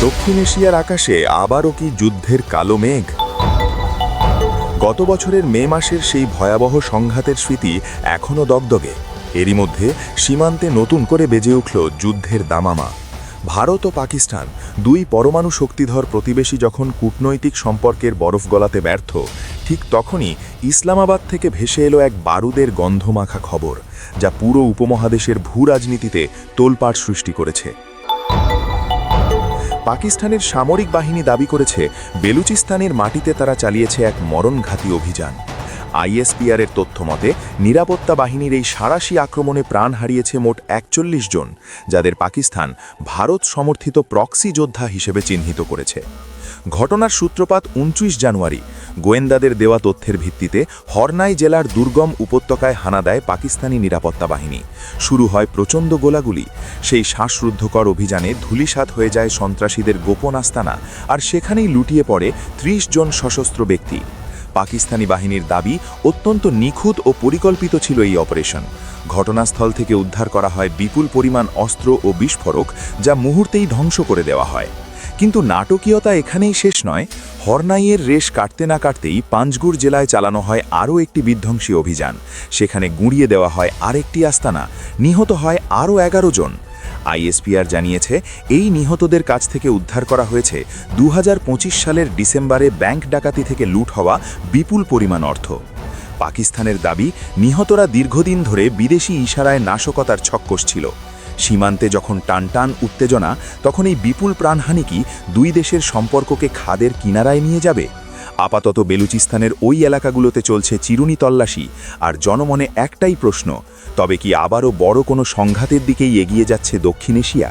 দক্ষিণ এশিয়ার আকাশে আবারও কি যুদ্ধের কালো মেঘ? গত বছরের মে মাসের সেই ভয়াবহ সংঘাতের স্মৃতি এখনও দগদগে। এরই মধ্যে সীমান্তে নতুন করে বেজে উঠল যুদ্ধের দামামা। ভারত ও পাকিস্তান দুই পরমাণু শক্তিধর প্রতিবেশী যখন কূটনৈতিক সম্পর্কের বরফ গলাতে ব্যর্থ, ঠিক তখনই ইসলামাবাদ থেকে ভেসে এলো এক বারুদের গন্ধমাখা খবর, যা পুরো উপমহাদেশের ভূরাজনীতিতে তোলপাড় সৃষ্টি করেছে। পাকিস্তানের সামরিক বাহিনী দাবি করেছে বেলুচিস্তানের মাটিতে তারা চালিয়েছে এক মরণঘাতী অভিযান। আইএসপিআরের তথ্য মতে নিরাপত্তা বাহিনীর এই সাঁড়াশি আক্রমণে প্রাণ হারিয়েছে মোট ৪১ জন, যাদের পাকিস্তান ভারত সমর্থিত প্রক্সি যোদ্ধা হিসেবে চিহ্নিত করেছে। ঘটনার সূত্রপাত ২৯ জানুয়ারি। গোয়েন্দাদের দেওয়া তথ্যের ভিত্তিতে হরনাই জেলার দুর্গম উপত্যকায় হানা দেয় পাকিস্তানি নিরাপত্তা বাহিনী। শুরু হয় প্রচণ্ড গোলাগুলি। সেই শ্বাসরুদ্ধকর অভিযানে ধূলিসাৎ হয়ে যায় সন্ত্রাসীদের গোপন আস্তানা, আর সেখানেই লুটিয়ে পড়ে ৩০ জন সশস্ত্র ব্যক্তি। পাকিস্তানি বাহিনীর দাবি, অত্যন্ত নিখুঁত ও পরিকল্পিত ছিল এই অপারেশন। ঘটনাস্থল থেকে উদ্ধার করা হয় বিপুল পরিমাণ অস্ত্র ও বিস্ফোরক, যা মুহূর্তেই ধ্বংস করে দেওয়া হয়। কিন্তু নাটকীয়তা এখানেই শেষ নয়। হরনাইয়ের রেশ কাটতে না কাটতেই পাঞ্জগুর জেলায় চালানো হয় আরও একটি বিধ্বংসী অভিযান। সেখানে গুঁড়িয়ে দেওয়া হয় আরেকটি আস্তানা, নিহত হয় আরও ১১ জন। আইএসপিআর জানিয়েছে, এই নিহতদের কাছ থেকে উদ্ধার করা হয়েছে ২০২৫ সালের ডিসেম্বরে ব্যাংক ডাকাতি থেকে লুট হওয়া বিপুল পরিমাণ অর্থ। পাকিস্তানের দাবি, নিহতরা দীর্ঘদিন ধরে বিদেশি ইশারায় নাশকতার ছক ছিল। সীমান্তে যখন টানটান উত্তেজনা, তখন এই বিপুল প্রাণহানি কি দুই দেশের সম্পর্ককে খাদের কিনারায় নিয়ে যাবে? আপাতত বেলুচিস্তানের ওই এলাকাগুলোতে চলছে চিরুনি তল্লাশি, আর জনমনে একটাই প্রশ্ন, তবে কি আবারও বড় কোনো সংঘাতের দিকেই এগিয়ে যাচ্ছে দক্ষিণ এশিয়া?